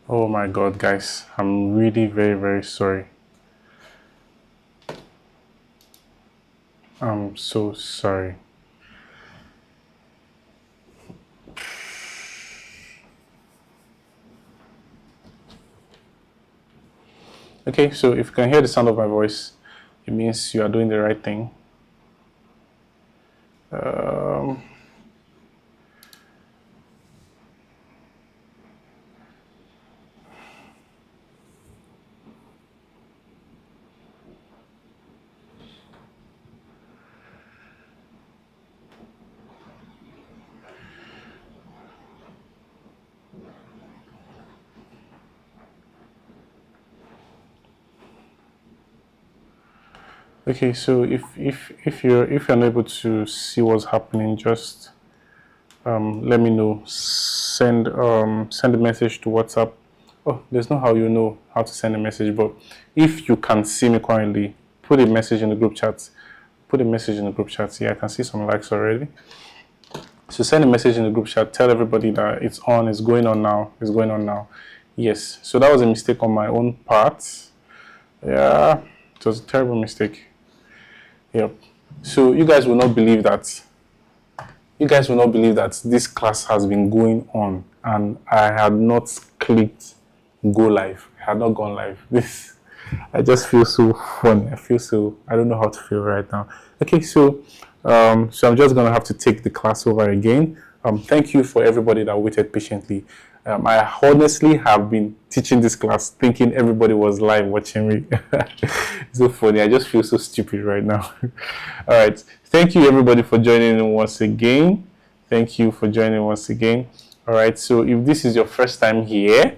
Oh my God, guys, I'm really very, very sorry. I'm so sorry. Okay, so if you can hear the sound of my voice, it means you are doing the right thing. Um, okay, so if you're unable to see what's happening, just let me know. Send a message to WhatsApp. Oh, there's no how you know how to send a message, but if you can see me currently, put a message in the group chat. Put a message in the group chat. Yeah, I can see some likes already. So send a message in the group chat. Tell everybody that it's on. It's going on now. It's going on now. Yes. So that was a mistake on my own part. Yeah, it was a terrible mistake. Yep. So you guys will not believe that. You guys will not believe that this class has been going on, and I had not clicked go live. I had not gone live. This, I just feel so funny. I don't know how to feel right now. Okay, so I'm just gonna have to take the class over again. Thank you for everybody that waited patiently. I honestly have been teaching this class thinking everybody was live watching me. It's so funny. I just feel so stupid right now. All right. Thank you everybody for joining in once again. Thank you for joining once again. All right. So if this is your first time here,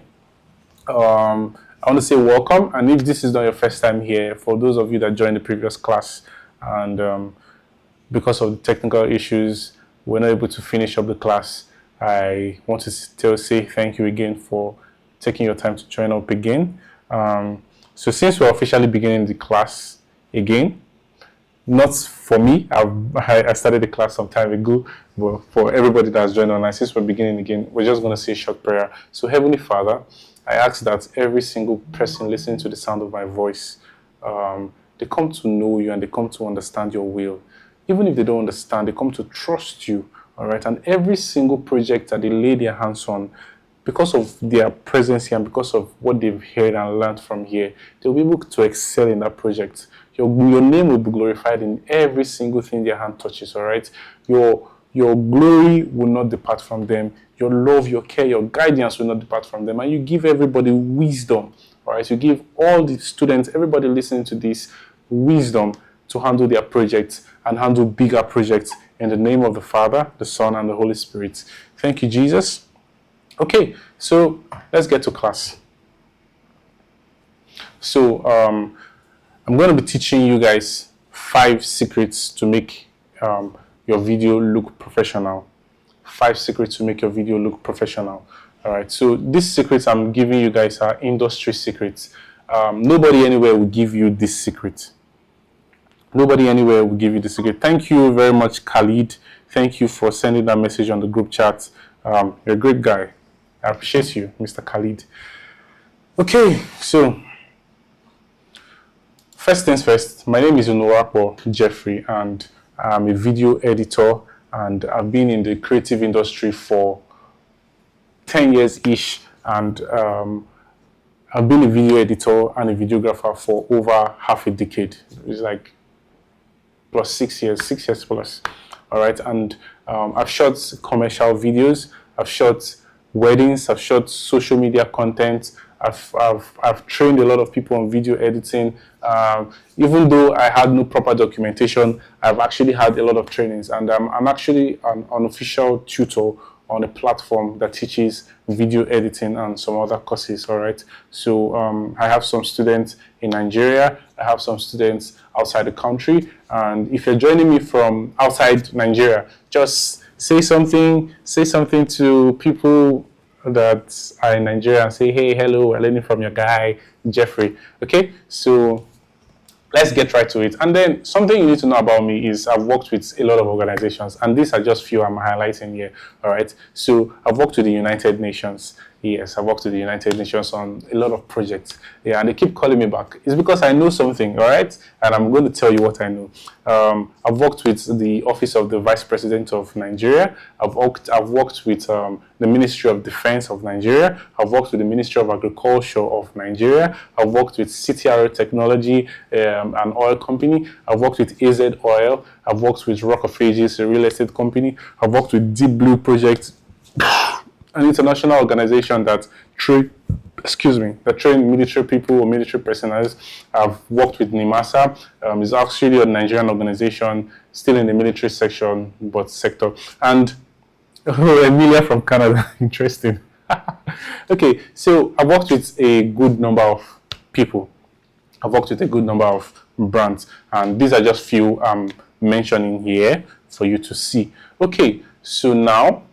I want to say welcome. And if this is not your first time here, for those of you that joined the previous class and because of the technical issues, we're not able to finish up the class, I want to still say thank you again for taking your time to join up again. So since we're officially beginning the class again, not for me, I started the class some time ago, but for everybody that's joined online, since we're beginning again, we're just going to say a short prayer. So Heavenly Father, I ask that every single person listening to the sound of my voice, they come to know you and they come to understand your will. Even if they don't understand, they come to trust you, all right? And every single project that they lay their hands on, because of their presence here and because of what they've heard and learned from here, they'll be able to excel in that project. Your name will be glorified in every single thing their hand touches, all right? Your glory will not depart from them. Your love, your care, your guidance will not depart from them. And you give everybody wisdom, all right? You give all the students, everybody listening to this, wisdom to handle their projects and handle bigger projects in the name of the Father, the Son, and the Holy Spirit. Thank you, Jesus. Okay, so let's get to class. So I'm going to be teaching you guys 5 secrets to make your video look professional. 5 secrets to make your video look professional. All right, so these secrets I'm giving you guys are industry secrets. Nobody anywhere will give you this secret. Nobody anywhere will give you the secret. Thank you very much, Khalid. Thank you for sending that message on the group chat. You're a great guy. I appreciate you, Mr. Khalid. Okay, so first things first, my name is Onorapo Jeffrey, and I'm a video editor, and I've been in the creative industry for 10 years-ish, and I've been a video editor and a videographer for over half a decade. It's like plus 6 years, 6 years plus. All right, and I've shot commercial videos, I've shot weddings, I've shot social media content, I've trained a lot of people on video editing. Even though I had no proper documentation, I've actually had a lot of trainings, and I'm actually an unofficial tutor on a platform that teaches video editing and some other courses. All right, so I have some students in Nigeria, I have some students outside the country, and if you're joining me from outside Nigeria, just say something to people that are in Nigeria and say, hey, hello, we're learning from your guy Jeffrey. Okay, so let's get right to it. And then something you need to know about me is I've worked with a lot of organizations, and these are just few I'm highlighting here. All right, so I've worked with the United Nations. Yes, I've worked with the United Nations on a lot of projects. Yeah, and they keep calling me back. It's because I know something, all right? And I'm going to tell you what I know. I've worked with the Office of the Vice President of Nigeria. I've worked with the Ministry of Defense of Nigeria. I've worked with the Ministry of Agriculture of Nigeria. I've worked with CTRO Technology, an oil company. I've worked with AZ Oil. I've worked with Rock of Ages, a real estate company. I've worked with Deep Blue Project, an international organization that train military people or military personnel. I've worked with NIMASA. It's actually a Nigerian organization, still in the military section, but sector. And Emilia from Canada, interesting. Okay, so I've worked with a good number of people. I've worked with a good number of brands, and these are just few I'm mentioning here for you to see. Okay, so now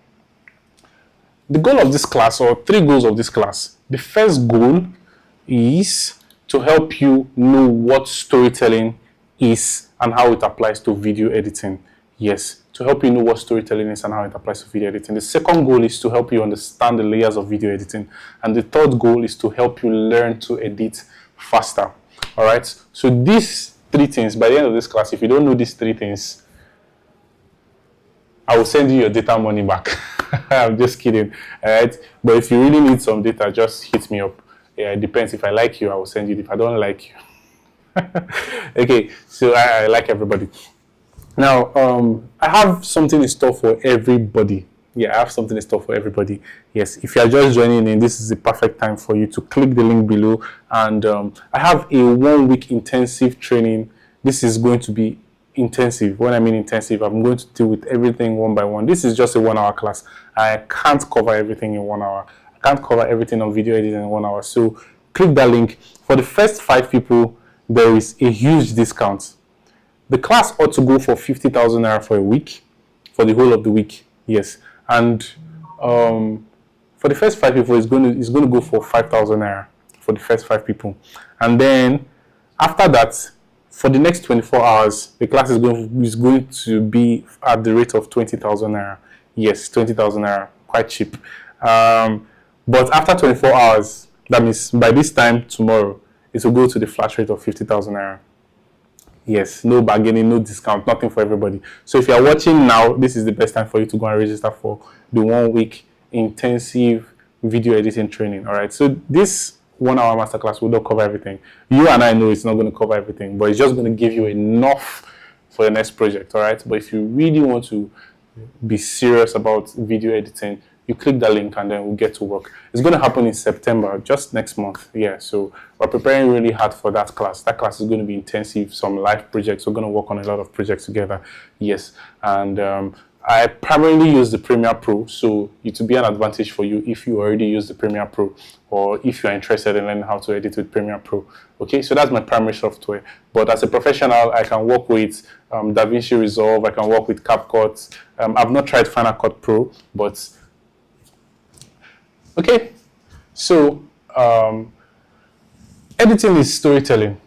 the goal of this class, or 3 goals of this class. The first goal is to help you know what storytelling is and how it applies to video editing. Yes, to help you know what storytelling is and how it applies to video editing. The second goal is to help you understand the layers of video editing. And the third goal is to help you learn to edit faster. All right, so these 3 things, by the end of this class, if you don't know these 3 things, I will send you your data money back. I'm just kidding. All right, but if you really need some data, just hit me up. Yeah, it depends. If I like you, I will send you. If I don't like you, okay. So I like everybody. Now, I have something in store for everybody. Yeah, I have something in store for everybody. Yes, if you are just joining in, this is the perfect time for you to click the link below. And I have a 1-week intensive training. This is going to be intensive. When I mean intensive, I'm going to deal with everything one by one. This is just a 1-hour class. I can't cover everything in 1 hour. I can't cover everything on video editing in 1 hour. So click that link. For the first 5 people, there is a huge discount. The class ought to go for 50,000 naira for a week, for the whole of the week. Yes, and for the first 5 people, it's going to go for 5,000 naira for the first 5 people, and then after that, for the next 24 hours, the class is going to be at the rate of 20,000 naira. Yes, 20,000 naira, quite cheap. But after 24 hours, that means by this time tomorrow, it will go to the flat rate of 50,000 naira. Yes, no bargaining, no discount, nothing for everybody. So if you are watching now, this is the best time for you to go and register for the 1-week intensive video editing training. All right, so this 1-hour masterclass will not cover everything. You and I know it's not going to cover everything, but it's just going to give you enough for the next project. All right, but if you really want to be serious about video editing, you click that link and then we'll get to work. It's going to happen in September, just next month. Yeah, so we're preparing really hard for that class. That class is going to be intensive, some live projects. We're going to work on a lot of projects together. Yes, and I primarily use the Premiere Pro, so it will be an advantage for you if you already use the Premiere Pro, or if you're interested in learning how to edit with Premiere Pro. Okay, so that's my primary software. But as a professional, I can work with DaVinci Resolve. I can work with CapCut. I've not tried Final Cut Pro, but okay. So editing is storytelling.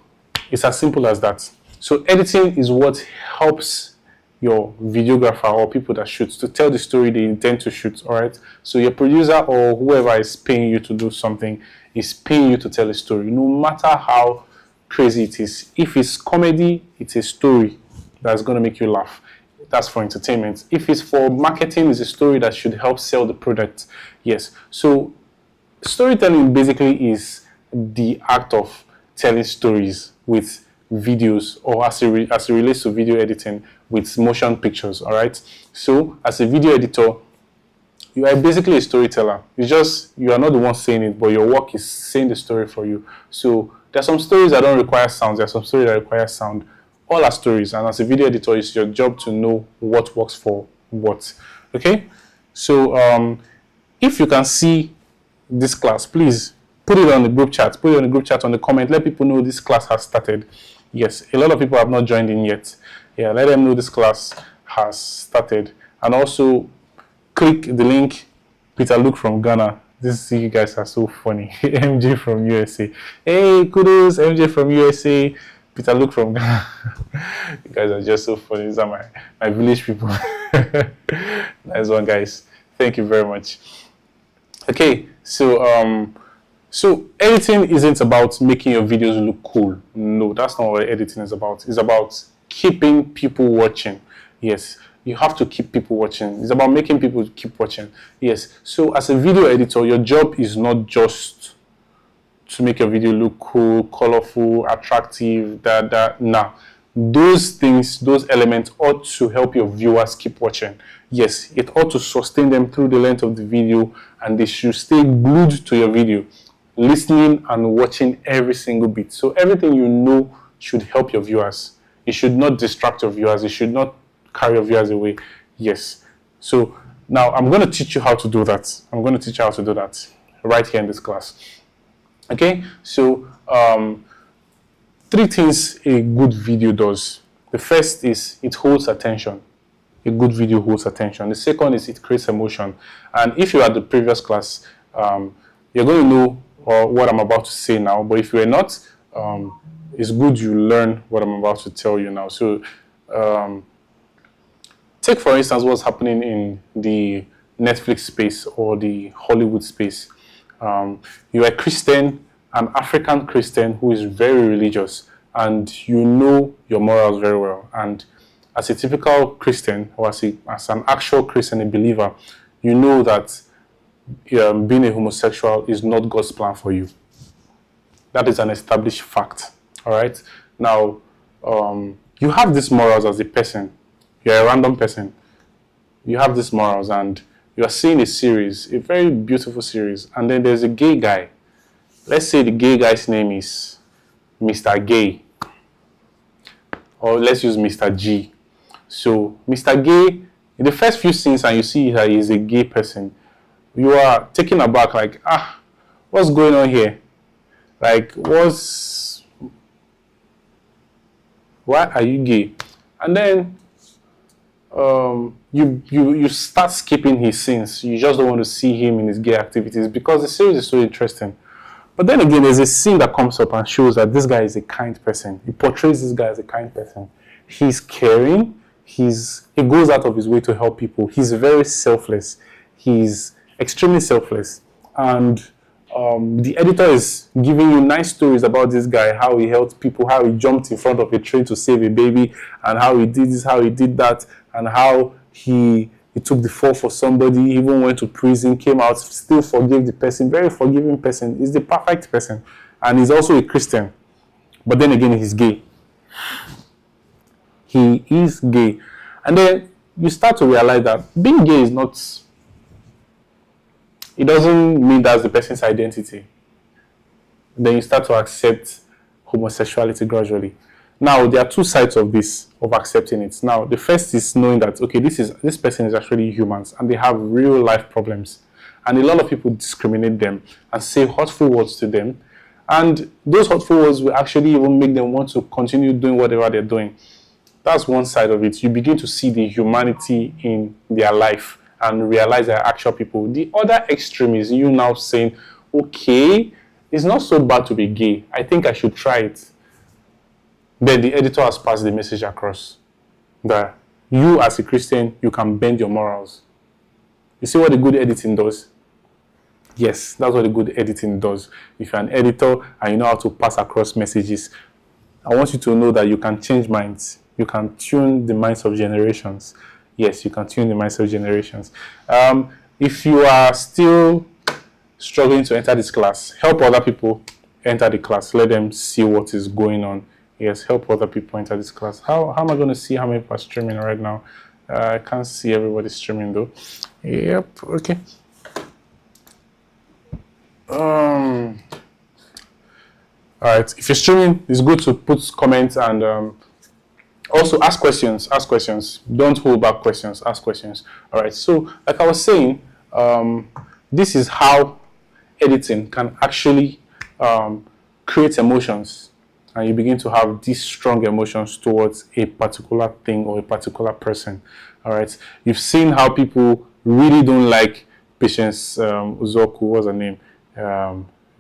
It's as simple as that. So editing is what helps your videographer or people that shoot to tell the story they intend to shoot. All right, so your producer or whoever is paying you to do something is paying you to tell a story, no matter how crazy it is. If it's comedy, it's a story that's going to make you laugh. That's for entertainment. If it's for marketing, it's a story that should help sell the product. Yes, so storytelling basically is the act of telling stories with videos, or as it relates to video editing, with motion pictures. All right, so as a video editor, you are basically a storyteller. It's just you are not the one saying it, but your work is saying the story for you. So there are some stories that don't require sound, there are some stories that require sound. All are stories, and as a video editor, it's your job to know what works for what. Okay, so if you can see this class, please put it on the group chat, put it on the group chat, on the comment, let people know this class has started. Yes, a lot of people have not joined in yet. Yeah, let them know this class has started. And also click the link. Peter Luke from Ghana. You guys are so funny. MJ from USA. Hey, kudos, MJ from USA. Peter Luke from Ghana. You guys are just so funny. These are my village people. Nice one, guys. Thank you very much. Okay, so editing isn't about making your videos look cool. No, that's not what editing is about. It's about keeping people watching. Yes, you have to keep people watching. It's about making people keep watching. Yes. So as a video editor, your job is not just to make your video look cool, colorful, attractive, that. Nah. Those things, those elements ought to help your viewers keep watching. Yes, it ought to sustain them through the length of the video, and they should stay glued to your video, listening and watching every single bit. So everything you know should help your viewers. It should not distract your viewers. It should not carry your viewers away. Yes. So now I'm going to teach you how to do that. I'm going to teach you how to do that right here in this class. Okay. So three things a good video does. The first is it holds attention. A good video holds attention. The second is it creates emotion. And if you are at the previous class, you're going to know what I'm about to say now. But if you're not, it's good you learn what I'm about to tell you now. So take, for instance, what's happening in the Netflix space or the Hollywood space. You're a Christian, an African Christian who is very religious, and you know your morals very well. And as a typical Christian, or as an actual Christian, a believer, you know that being a homosexual is not God's plan for you. That is an established fact. All right. Now, you have these morals as a person. You're a random person. You have these morals, and you are seeing a series, a very beautiful series, and then there's a gay guy. Let's say the gay guy's name is Mr. Gay, or let's use Mr. G. So Mr. Gay, in the first few scenes, and you see that he's a gay person, you are taken aback, like, what's going on here? Like, why are you gay? And then you start skipping his scenes. You just don't want to see him in his gay activities because the series is so interesting. But then again, there's a scene that comes up and shows that this guy is a kind person. He portrays this guy as a kind person. He's caring. He goes out of his way to help people. He's very selfless. He's extremely selfless. And the editor is giving you nice stories about this guy, how he helped people, how he jumped in front of a train to save a baby, and how he did this, how he did that, and how he took the fall for somebody, even went to prison, came out, still forgave the person, very forgiving person. He's the perfect person. And he's also a Christian. But then again, he's gay. He is gay. And then you start to realize that being gay is not, it doesn't mean that's the person's identity. Then you start to accept homosexuality gradually. Now, there are two sides of this, of accepting it. Now, the first is knowing that, okay, this person is actually humans and they have real life problems. And a lot of people discriminate them and say hurtful words to them. And those hurtful words will actually even make them want to continue doing whatever they're doing. That's one side of it. You begin to see the humanity in their life and realize they're actual people. The other extreme is you now saying, okay, it's not so bad to be gay. I think I should try it. Then the editor has passed the message across that you as a Christian, you can bend your morals. You see what the good editing does? Yes, that's what the good editing does. If you're an editor and you know how to pass across messages, I want you to know that you can change minds. You can tune the minds of generations. Yes, you can tune the minds of generations. If you are still struggling to enter this class, help other people enter the class. Let them see what is going on. Yes, help other people enter this class. How am I going to see how many people are streaming right now? I can't see everybody streaming though. Yep, okay. All right, if you're streaming, it's good to put comments and also ask questions. Ask questions. Don't hold back questions. Ask questions. All right, so like I was saying, this is how editing can actually create emotions. And you begin to have these strong emotions towards a particular thing or a particular person. All right. You've seen how people really don't like Patience Uzoku. What's her name?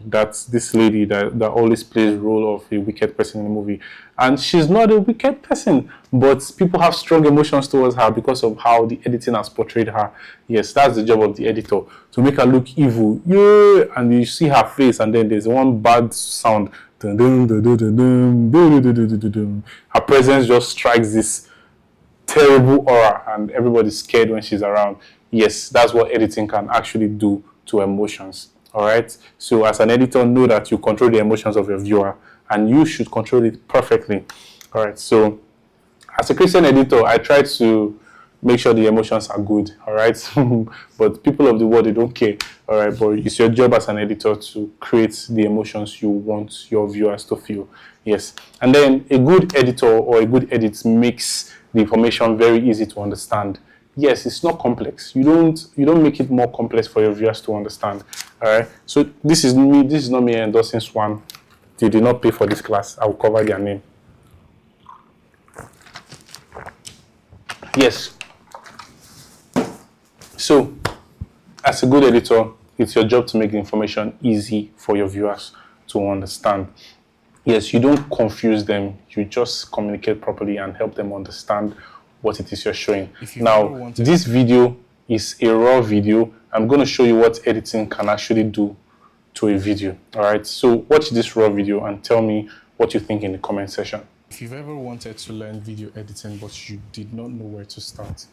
that's this lady that always plays the role of a wicked person in the movie. And she's not a wicked person, but people have strong emotions towards her because of how the editing has portrayed her. Yes, that's the job of the editor, to make her look evil. Yeah, and you see her face, and then there's one bad sound. Her presence just strikes this terrible aura, and everybody's scared when she's around. Yes, that's what editing can actually do to emotions. All right. So as an editor, know that you control the emotions of your viewer, and you should control it perfectly. All right. So as a Christian editor, I try to make sure the emotions are good. All right. But people of the world, they don't care. All right. But it's your job as an editor to create the emotions you want your viewers to feel. Yes. And then a good editor or a good edit makes the information very easy to understand. Yes, it's not complex. You don't make it more complex for your viewers to understand. All right. So this is me. This is not me endorsing Swan. They did not pay for this class. I will cover their name. Yes. So, as a good editor, it's your job to make the information easy for your viewers to understand. Yes, you don't confuse them. You just communicate properly and help them understand what it is you're showing. Now, this video is a raw video. I'm going to show you what editing can actually do to a video. All right, so watch this raw video and tell me what you think in the comment section. If you've ever wanted to learn video editing but you did not know where to start,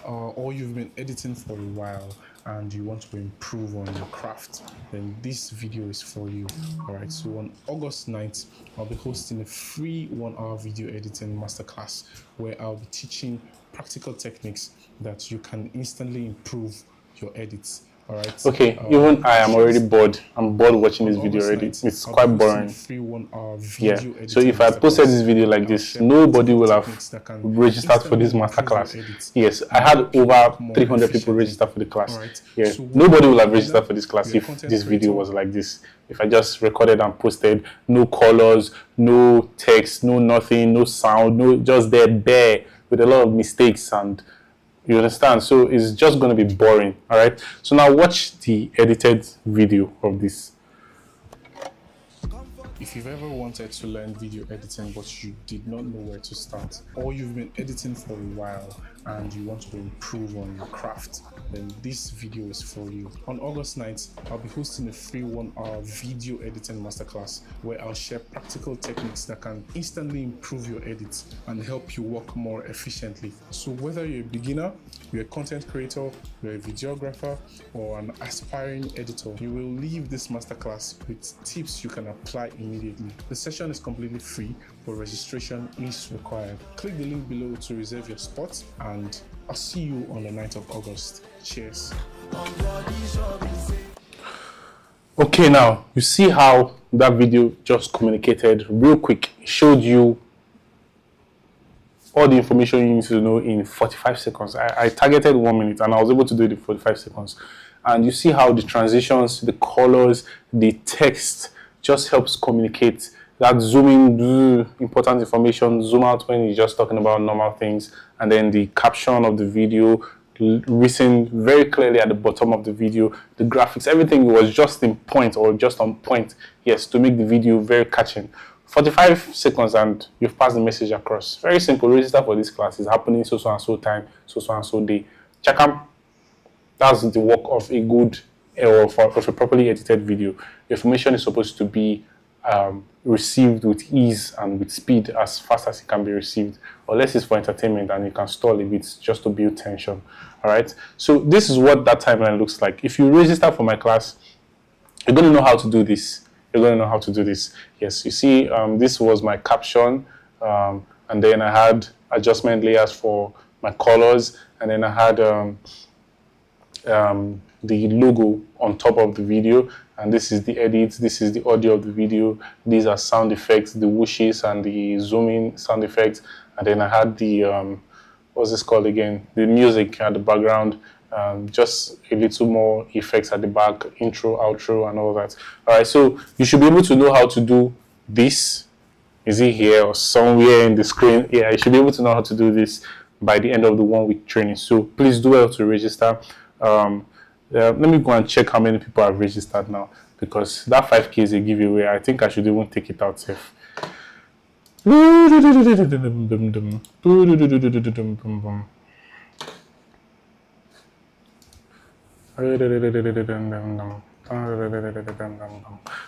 or you've been editing for a while and you want to improve on your craft, then this video is for you. All right, so on August 9th, I'll be hosting a free 1-hour video editing masterclass where I'll be teaching practical techniques that you can instantly improve your edits. All right. Okay, even I am already bored. I'm bored watching this video already. It's quite boring. Yeah. So if I posted this video like this, nobody will have registered for this masterclass. Yes, I had over 300 people register for the class. Yeah. Nobody will have registered for this class if this video was like this. If I just recorded and posted, no colors, no text, no nothing, no sound, no, just there bare with a lot of mistakes, and you understand? So it's just going to be boring. All right. So now watch the edited video of this. If you've ever wanted to learn video editing but you did not know where to start, or you've been editing for a while and you want to improve on your craft, then this video is for you. On August 9th, I'll be hosting a free 1-hour video editing masterclass where I'll share practical techniques that can instantly improve your edits and help you work more efficiently. So whether you're a beginner, you're a content creator, you're a videographer, or an aspiring editor, you will leave this masterclass with tips you can apply immediately. The session is completely free, but registration is required. Click the link below to reserve your spot, and I'll see you on the 9th of August. Cheers. Okay, now you see how that video just communicated real quick. It showed you all the information you need to know in 45 seconds. I targeted 1 minute and I was able to do it in 45 seconds. And you see how the transitions, the colors, the text just helps communicate. That zooming, important information, zoom out when you're just talking about normal things, and then the caption of the video, written very clearly at the bottom of the video, the graphics, everything was just in point or just on point, yes, to make the video very catching. 45 seconds and you've passed the message across. Very simple. Register for this class. It's happening so and so time, so and so day. Check out. That's the work of a good or of a properly edited video. The information is supposed to be received with ease and with speed, as fast as it can be received, unless it's for entertainment and you can stall a bit just to build tension. All right, so this is what that timeline looks like. If you register for my class, you're going to know how to do this. You're going to know how to do this. Yes, you see, this was my caption, and then I had adjustment layers for my colors, and then I had the logo on top of the video, and this is the edit, this is the audio of the video, these are sound effects, the whooshes and the zooming sound effects, and then I had the what's this called again, the music at the background, just a little more effects at the back, intro, outro, and all that. All right, so you should be able to know how to do this. Is it here or somewhere in the screen? Yeah, you should be able to know how to do this by the end of the 1-week training. So please do well to register. Let me go and check how many people have registered now. because that 5K is a giveaway. I think I should even take it out safe.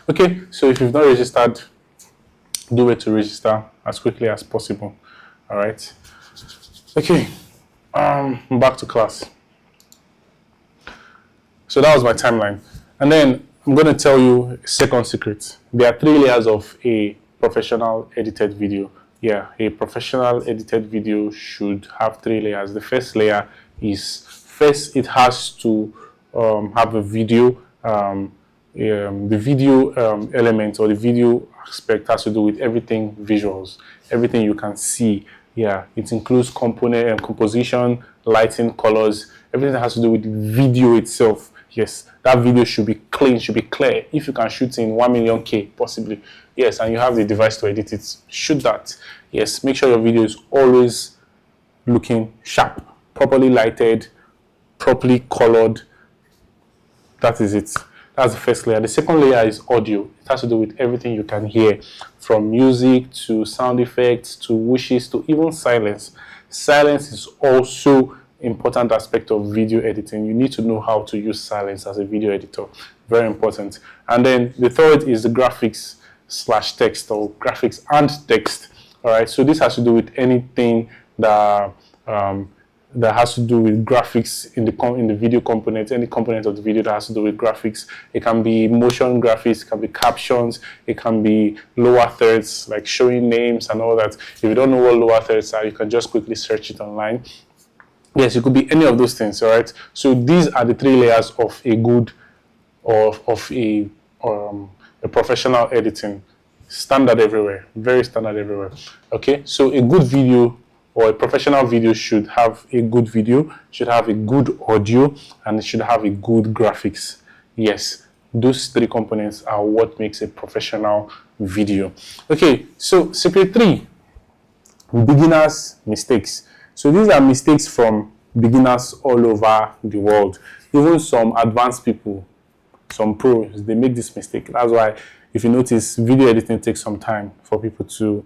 Okay, so if you've not registered, do it to register as quickly as possible. All right. Okay, back to class. So that was my timeline, and then I'm going to tell you a second secret. There are 3 layers of a professional edited video. Yeah, a professional edited video should have 3 layers. The first layer is, first it has to have a video. The video element or the video aspect has to do with everything visuals, everything you can see. Yeah, it includes component and composition, lighting, colors, everything that has to do with the video itself. Yes, that video should be clean, should be clear. If you can shoot in 1 million K, possibly, yes, and you have the device to edit it, shoot that. Yes, make sure your video is always looking sharp, properly lighted, properly colored. That is it. That's the first layer. The second layer is audio. It has to do with everything you can hear, from music to sound effects to whooshes to even silence. Silence is also important aspect of video editing. You need to know how to use silence as a video editor. Very important. And then the third is the graphics / text, or graphics and text. All right. So this has to do with anything that has to do with graphics in the video component, any component of the video that has to do with graphics. It can be motion graphics, it can be captions, it can be lower thirds, like showing names and all that. If you don't know what lower thirds are, you can just quickly search it online. Yes, it could be any of those things. All right. So these are the 3 layers of a good, of a professional editing. Standard everywhere, very standard everywhere. Okay. So a good video, or a professional video, should have a good video, should have a good audio, and it should have a good graphics. Yes, those 3 components are what makes a professional video. Okay, so secret 3, beginners' mistakes. So these are mistakes from beginners all over the world. Even some advanced people, some pros, they make this mistake. That's why, if you notice, video editing takes some time for people to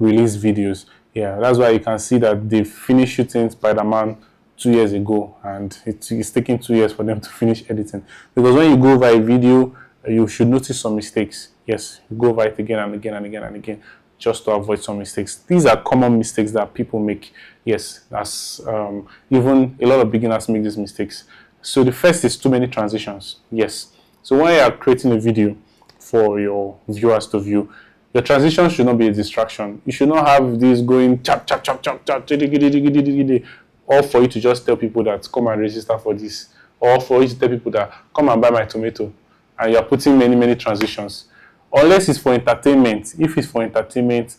release videos. Yeah, that's why you can see that they finished shooting Spider-Man 2 years ago, and it's taking 2 years for them to finish editing. Because when you go over a video, you should notice some mistakes. Yes, you go over it again and again and again and again, just to avoid some mistakes. These are common mistakes that people make. Yes, that's even a lot of beginners make these mistakes. So the first is too many transitions. Yes. So when you are creating a video for your viewers to view, your transition should not be a distraction. You should not have this going chap chap chap chap chap, or for you to just tell people that come and register for this, or for you to tell people that come and buy my tomato, and you are putting many transitions. Unless it's for entertainment. If it's for entertainment,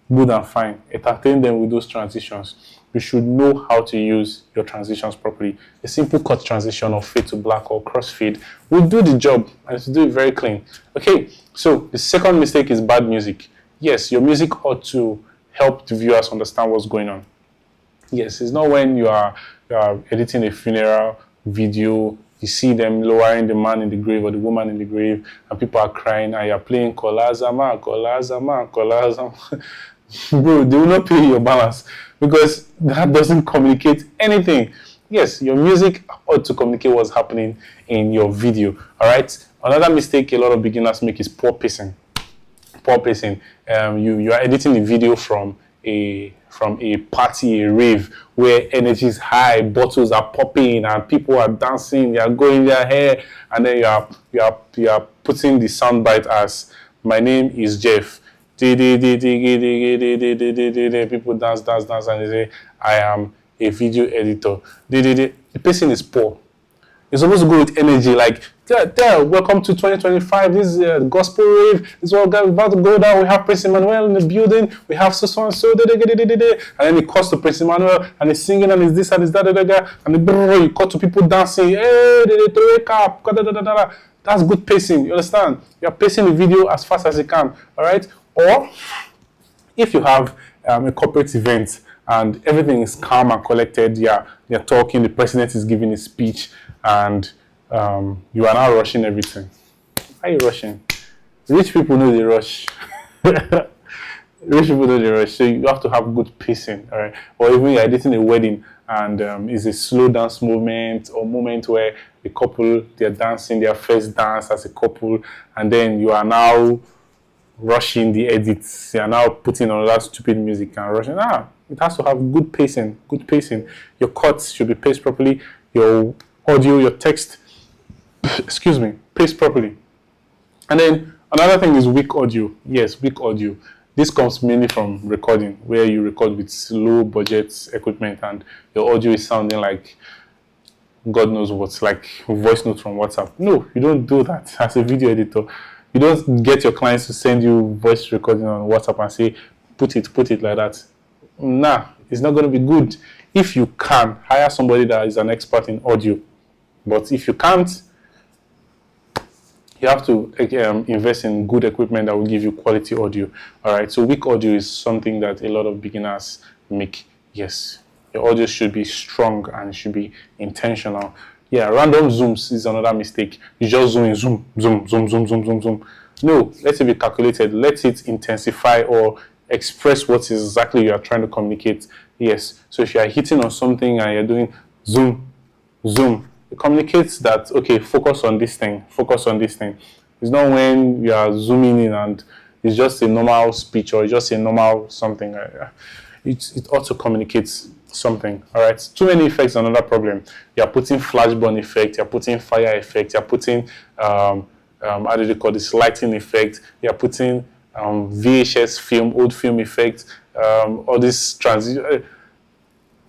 good and fine. Entertain them with those transitions. You should know how to use your transitions properly. A simple cut transition or fade to black or crossfade will do the job, and to do it very clean. Okay, so the second mistake is bad music. Yes, your music ought to help the viewers understand what's going on. Yes, it's not when you are editing a funeral video, you see them lowering the man in the grave or the woman in the grave, and people are crying, and you're playing Kolazama, Kolazama, Kolazama. Bro, they will not pay your balance, because that doesn't communicate anything. Yes, your music ought to communicate what's happening in your video. All right. Another mistake a lot of beginners make is poor pacing. Poor pacing. You are editing a video from a party, a rave, where energy is high, bottles are popping, and people are dancing, they are going their hair, and then you are putting the soundbite as, "My name is Jeff." People dance, and they say, "I am a video editor." The pacing is poor. You're supposed to go with energy, like, welcome to 2025. This is gospel rave. This is what we're about to go down. We have Prince Emmanuel in the building. We have so and so. And then it cuts to Prince Emmanuel, and he's singing, and it's this and it's that, and then you cut to people dancing. Hey, they wake up. That's good pacing. You understand? You're pacing the video as fast as you can. All right. Or if you have a corporate event and everything is calm and collected, they're talking, the president is giving a speech, and you are now rushing everything. Why are you rushing? Rich people know they rush. Rich people know they rush. So you have to have good pacing, all right? Or even you're editing a wedding and it's a slow dance movement or moment where the couple, they're dancing their first dance as a couple, and then you are now rushing the edits. You are now putting on that stupid music and rushing. It has to have good pacing. Good pacing. Your cuts should be paced properly. Your audio, your text, excuse me, paced properly. And then another thing is weak audio. Yes, weak audio. This comes mainly from recording, where you record with low budget equipment and your audio is sounding like God knows what's, like voice notes from WhatsApp. No, you don't do that as a video editor. You don't get your clients to send you voice recording on WhatsApp and say, put it like that. Nah, it's not going to be good. If you can, hire somebody that is an expert in audio. But if you can't, you have to invest in good equipment that will give you quality audio. All right, so weak audio is something that a lot of beginners make. Yes, your audio should be strong and should be intentional. Yeah, random zooms is another mistake. You just zoom in, zoom, zoom, zoom, zoom, zoom, zoom, zoom. No, let it be calculated. Let it intensify or express what exactly you are trying to communicate. Yes, so if you are hitting on something and you're doing zoom, zoom, it communicates that, okay, focus on this thing, focus on this thing. It's not when you are zooming in and it's just a normal speech or just a normal something. It also communicates something. All right, too many effects, another problem. You're putting flashbulb effect, you're putting fire effect, you're putting how do they call this, lighting effect, you're putting VHS film, old film effect, all this transition.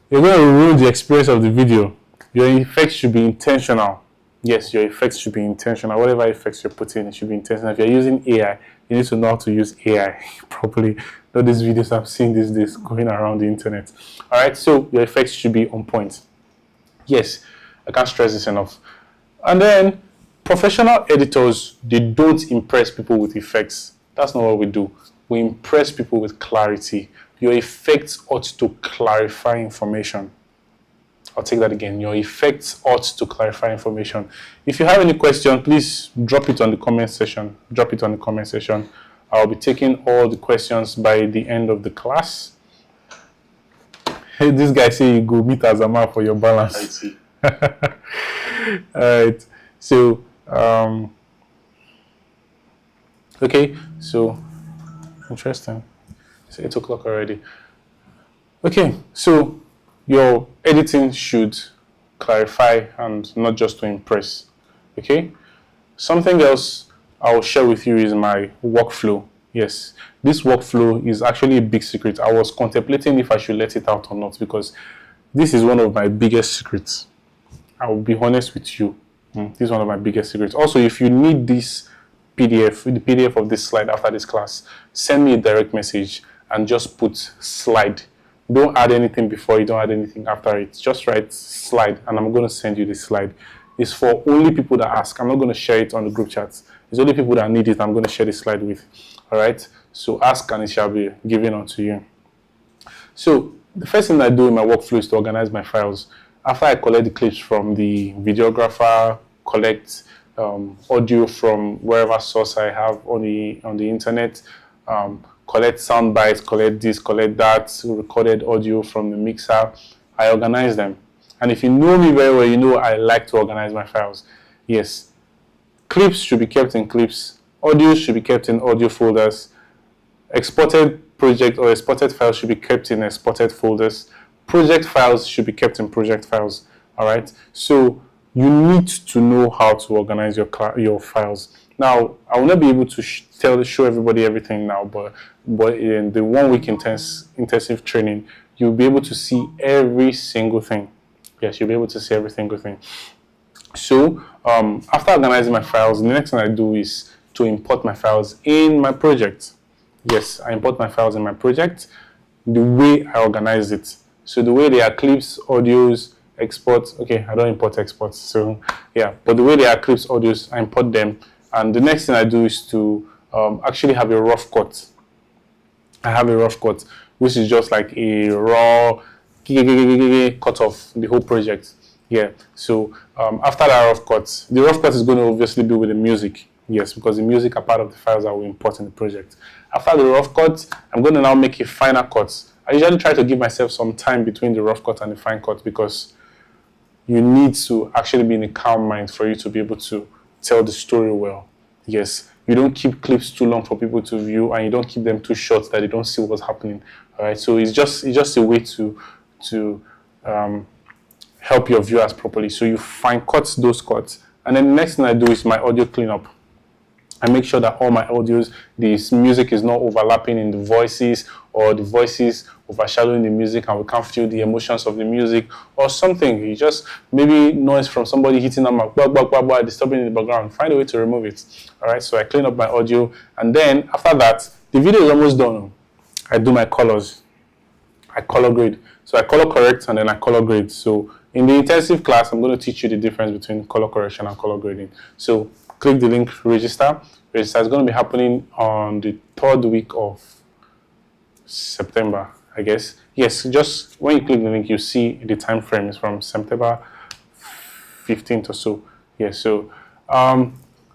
You're going to ruin the experience of the video. Your effects should be intentional. Yes, your effects should be intentional. Whatever effects you're putting, it should be intentional. If you're using AI, you need to know how to use AI properly. Not these videos I'm seeing these days going around the internet. All right, so your effects should be on point. Yes, I can't stress this enough. And then professional editors, they don't impress people with effects. That's not what we do. We impress people with clarity. Your effects ought to clarify information. I'll take that again. Your effects ought to clarify information. If you have any question, please drop it on the comment section. Drop it on the comment section. I'll be taking all the questions by the end of the class. Hey, this guy say you go meet Azama for your balance. I see. All right. So, okay. So, interesting. It's 8 o'clock already. Okay. So, your editing should clarify and not just to impress. Okay. Something else I'll share with you is my workflow. Yes, this workflow is actually a big secret. I was contemplating if I should let it out or not because this is one of my biggest secrets. I will be honest with you. This is one of my biggest secrets. Also, if you need this PDF, the PDF of this slide after this class, send me a direct message and just put slide. Don't add anything before, you don't add anything after it. Just write slide and I'm going to send you this slide. It's for only people that ask. I'm not going to share it on the group chats. It's only people that need it I'm going to share this slide with. All right? So ask and it shall be given unto you. So the first thing I do in my workflow is to organize my files. After I collect the clips from the videographer, collect audio from wherever source I have on the internet, collect sound bites, collect this, collect that, recorded audio from the mixer. I organize them. And if you know me very well, you know I like to organize my files. Yes, clips should be kept in clips. Audio should be kept in audio folders. Exported project or exported files should be kept in exported folders. Project files should be kept in project files. All right. So you need to know how to organize your files. Now, I will not be able to show everybody everything now, but in the 1 week intensive training, you'll be able to see every single thing. Yes, you'll be able to see every single thing. So after organizing my files, the next thing I do is to import my files in my project. Yes, I import my files in my project the way I organize it. So the way they are clips, audios, exports. Okay, I don't import exports. So yeah, but the way they are clips, audios, I import them. And the next thing I do is to actually have a rough cut. I have a rough cut, which is just like a raw cut of the whole project. Yeah, so after that rough cut, the rough cut is going to obviously be with the music. Yes, because the music are part of the files that we import in the project. After the rough cut, I'm going to now make a final cut. I usually try to give myself some time between the rough cut and the fine cut because you need to actually be in a calm mind for you to be able to tell the story well. Yes, you don't keep clips too long for people to view, and you don't keep them too short that they don't see what's happening. All right, so it's just a way to help your viewers properly. So you fine cut those cuts, and then the next thing I do is my audio cleanup. I make sure that all my audios, this music is not overlapping in the voices, or the voices overshadowing the music and we can't feel the emotions of the music or something. You just, maybe noise from somebody hitting on my blah, disturbing in the background. Find a way to remove it. All right, so I clean up my audio, and then after that, the video is almost done. I do my colors. I color grade. So I color correct and then I color grade. So in the intensive class, I'm going to teach you the difference between color correction and color grading. So click the link, register. Register is going to be happening on the 3rd week of September, I guess. Yes, just when you click the link, you see the time frame is from September 15th or so. Yes, so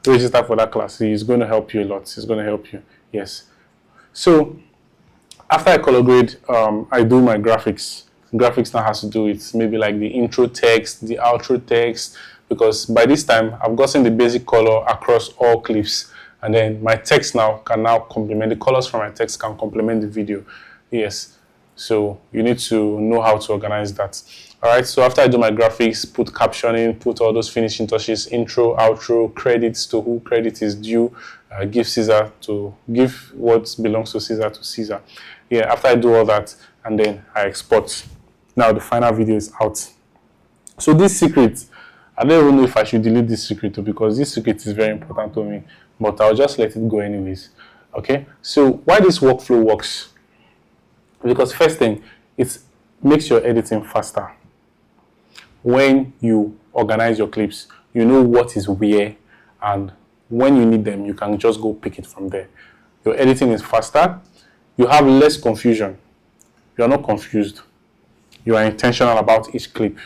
register for that class. It's going to help you a lot. It's going to help you. Yes. So after I color grade, I do my graphics. Graphics now has to do with maybe like the intro text, the outro text, because by this time I've gotten the basic color across all clips, and then my text now can complement, the colors from my text can complement the video. Yes, so you need to know how to organize that. All right, so after I do my graphics, put captioning, put all those finishing touches, intro, outro, credits to who credit is due, give what belongs to Caesar. Yeah, after I do all that, and then I export. Now the final video is out. So this secret, I don't even know if I should delete this secret too, because this secret is very important to me, but I'll just let it go anyways. Okay, so why this workflow works? Because first thing, it makes your editing faster. When you organize your clips, you know what is where, and when you need them, you can just go pick it from there. Your editing is faster. You have less confusion. You are not confused. You are intentional about each clip.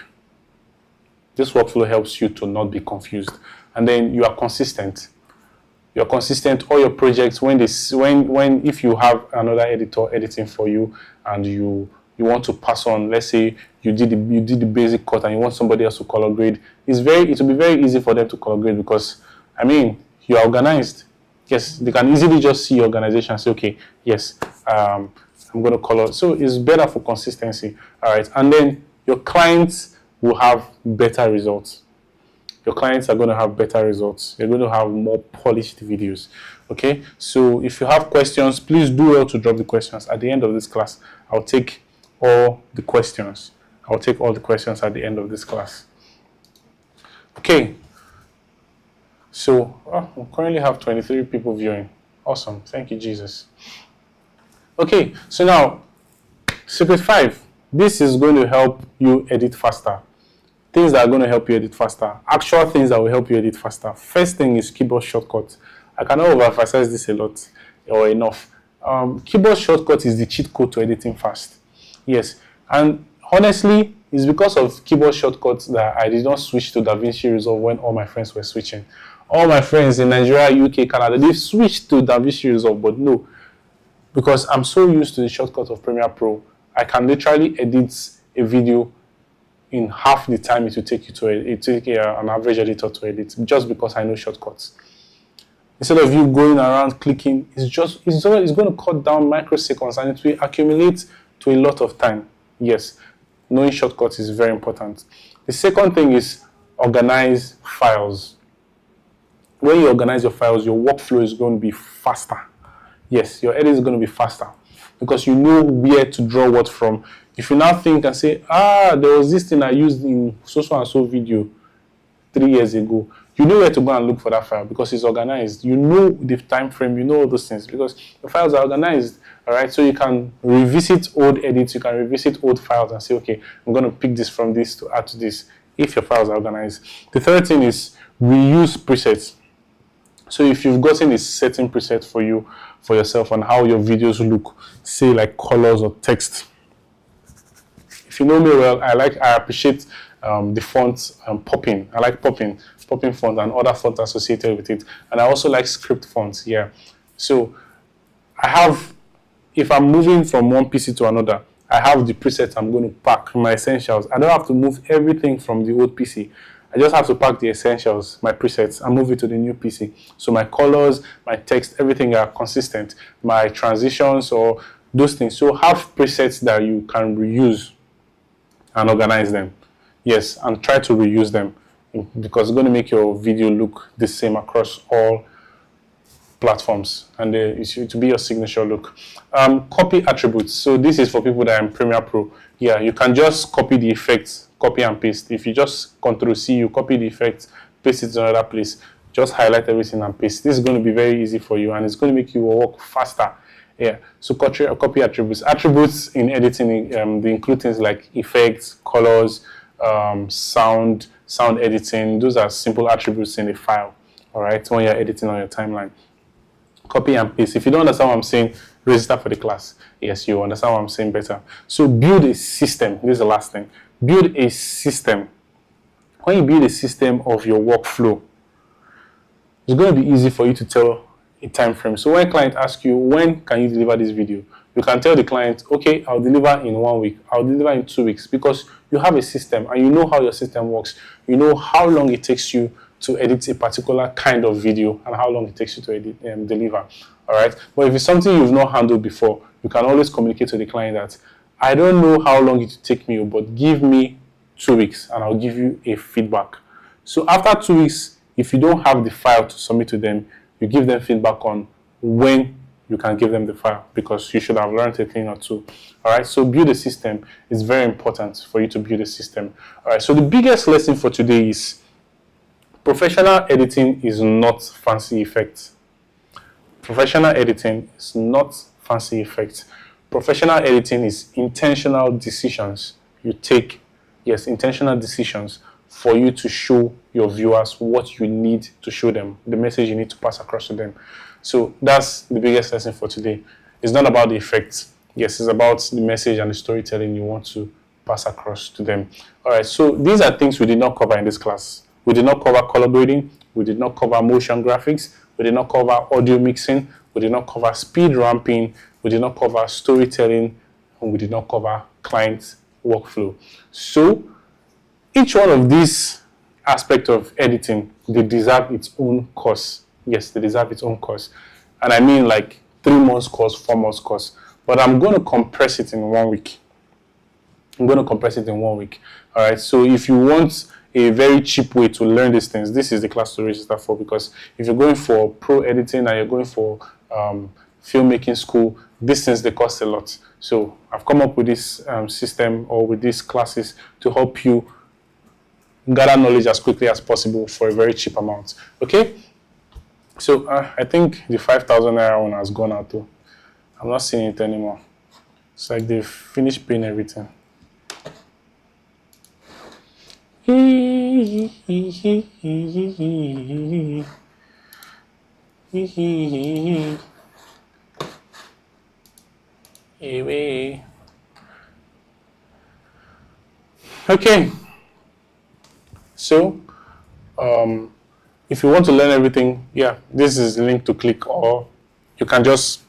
This workflow helps you to not be confused. And then you are consistent. You're consistent. All your projects, if you have another editor editing for you, and you want to pass on, let's say you did the basic cut and you want somebody else to color grade, it will be very easy for them to color grade, because I mean, you are organized. Yes, they can easily just see your organization and say, okay, yes, I'm going to color. So it's better for consistency. All right, and then your clients will have better results. Your clients are going to have better results. You're going to have more polished videos. Okay, so if you have questions, please do well to drop the questions. At the end of this class, I'll take all the questions. I'll take all the questions at the end of this class. Okay, so we currently have 23 people viewing. Awesome, thank you, Jesus. Okay, so now, secret 5. This is going to help you edit faster. Things that are going to help you edit faster. Actual things that will help you edit faster. First thing is keyboard shortcut. I cannot overemphasize this a lot or enough. Keyboard shortcut is the cheat code to editing fast. Yes, and honestly, it's because of keyboard shortcuts that I did not switch to DaVinci Resolve when all my friends were switching. All my friends in Nigeria, UK, Canada, they've switched to DaVinci Resolve, but no. Because I'm so used to the shortcut of Premiere Pro, I can literally edit a video in half the time it will take you to take an average editor to edit, just because I know shortcuts. Instead of you going around clicking, it's going to cut down microseconds, and it will accumulate to a lot of time. Yes, knowing shortcuts is very important. The second thing is organize files. When you organize your files, your workflow is going to be faster. Yes, your edit is going to be faster because you know where to draw what from. If you now think and say, there was this thing I used in so and so video 3 years ago, you know where to go and look for that file because it's organized. You know the time frame, you know all those things because the files are organized. All right, so you can revisit old edits, you can revisit old files and say, okay, I'm going to pick this from this to add to this if your files are organized. The third thing is reuse presets. So if you've gotten a certain preset for yourself on how your videos look, say like colors or text. If you know me well, I appreciate the font popping. I like popping font and other fonts associated with it. And I also like script fonts. Yeah. So I have, if I'm moving from one PC to another, I have the presets I'm going to pack, my essentials. I don't have to move everything from the old PC. I just have to pack the essentials, my presets, and move it to the new PC. So my colors, my text, everything are consistent. My transitions or those things. So have presets that you can reuse and organize them. Yes, and try to reuse them because it's going to make your video look the same across all platforms, and it should be your signature look. Copy attributes. So this is for people that are in Premiere Pro. Yeah, you can just copy the effects, copy and paste. If you just Control C, you copy the effects, paste it to another place. Just highlight everything and paste. This is going to be very easy for you, and it's going to make you work faster. Yeah. So copy attributes. Attributes in editing, they include things like effects, colors, sound editing. Those are simple attributes in a file. All right, when you're editing on your timeline. Copy and paste. If you don't understand what I'm saying, register for the class. Yes, you understand what I'm saying better. So build a system. This is the last thing. Build a system. When you build a system of your workflow, it's going to be easy for you to tell a time frame. So when a client asks you, when can you deliver this video? You can tell the client, okay, I'll deliver in 1 week. I'll deliver in 2 weeks, because you have a system and you know how your system works. You know how long it takes you to edit a particular kind of video and how long it takes you to edit deliver. All right. But if it's something you've not handled before, you can always communicate to the client that I don't know how long it will take me, but give me 2 weeks and I'll give you a feedback. So after 2 weeks, if you don't have the file to submit to them, you give them feedback on when you can give them the file, because you should have learned a thing or two. All right. So build a system. It's very important for you to build a system. All right. So the biggest lesson for today is professional editing is not fancy effects. Professional editing is not fancy effects. Professional editing is intentional decisions you take. Yes, intentional decisions for you to show your viewers what you need to show them, the message you need to pass across to them. So that's the biggest lesson for today. It's not about the effects. Yes, it's about the message and the storytelling you want to pass across to them. All right, so these are things we did not cover in this class. We did not cover color grading. We did not cover motion graphics. We did not cover audio mixing. We did not cover speed ramping. We did not cover storytelling. And we did not cover client workflow. So each one of these aspects of editing, they deserve its own course. Yes, they deserve its own course. And I mean like 3 months course, 4 months course. But I'm going to compress it in 1 week. I'm going to compress it in 1 week. All right. So if you want a very cheap way to learn these things, this is the class to register for, because if you're going for pro editing and you're going for filmmaking school, these things, they cost a lot. So I've come up with this system, or with these classes, to help you gather knowledge as quickly as possible for a very cheap amount. Okay. So I think the 5,000 naira one has gone out too. I'm not seeing it anymore. It's like they've finished paying everything. Okay. So if you want to learn everything, yeah, this is the link to click, or you can just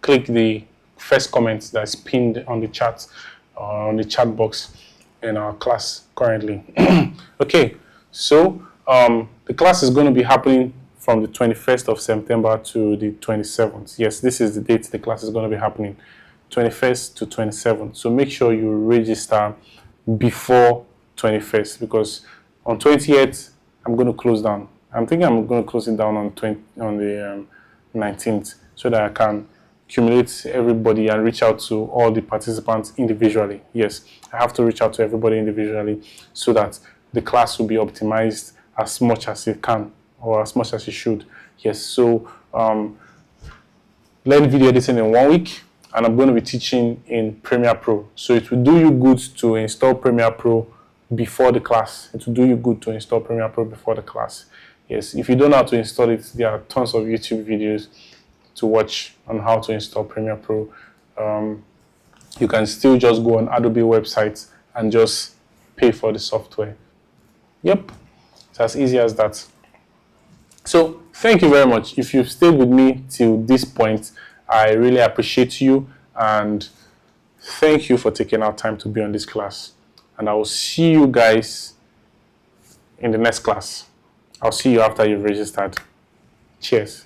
click the first comment that's pinned on the chat, on the chat box in our class currently. Okay, so the class is going to be happening from the 21st of September to the 27th. Yes, this is the date the class is going to be happening, 21st to 27th. So make sure you register before 21st, because on 28th I'm going to close down. I'm thinking I'm going to close it down on the 19th, so that I can accumulate everybody and reach out to all the participants individually. Yes, I have to reach out to everybody individually so that the class will be optimized as much as it can, or as much as it should. Yes, so learn video editing in 1 week, and I'm going to be teaching in Premiere Pro. So it will do you good to install Premiere Pro before the class. It will do you good to install Premiere Pro before the class. Yes, if you don't know how to install it, there are tons of YouTube videos to watch on how to install Premiere Pro. You can still just go on Adobe website and just pay for the software. Yep, it's as easy as that. So thank you very much. If you've stayed with me till this point, I really appreciate you, and thank you for taking our time to be on this class. And I will see you guys in the next class. I'll see you after you've registered. Cheers.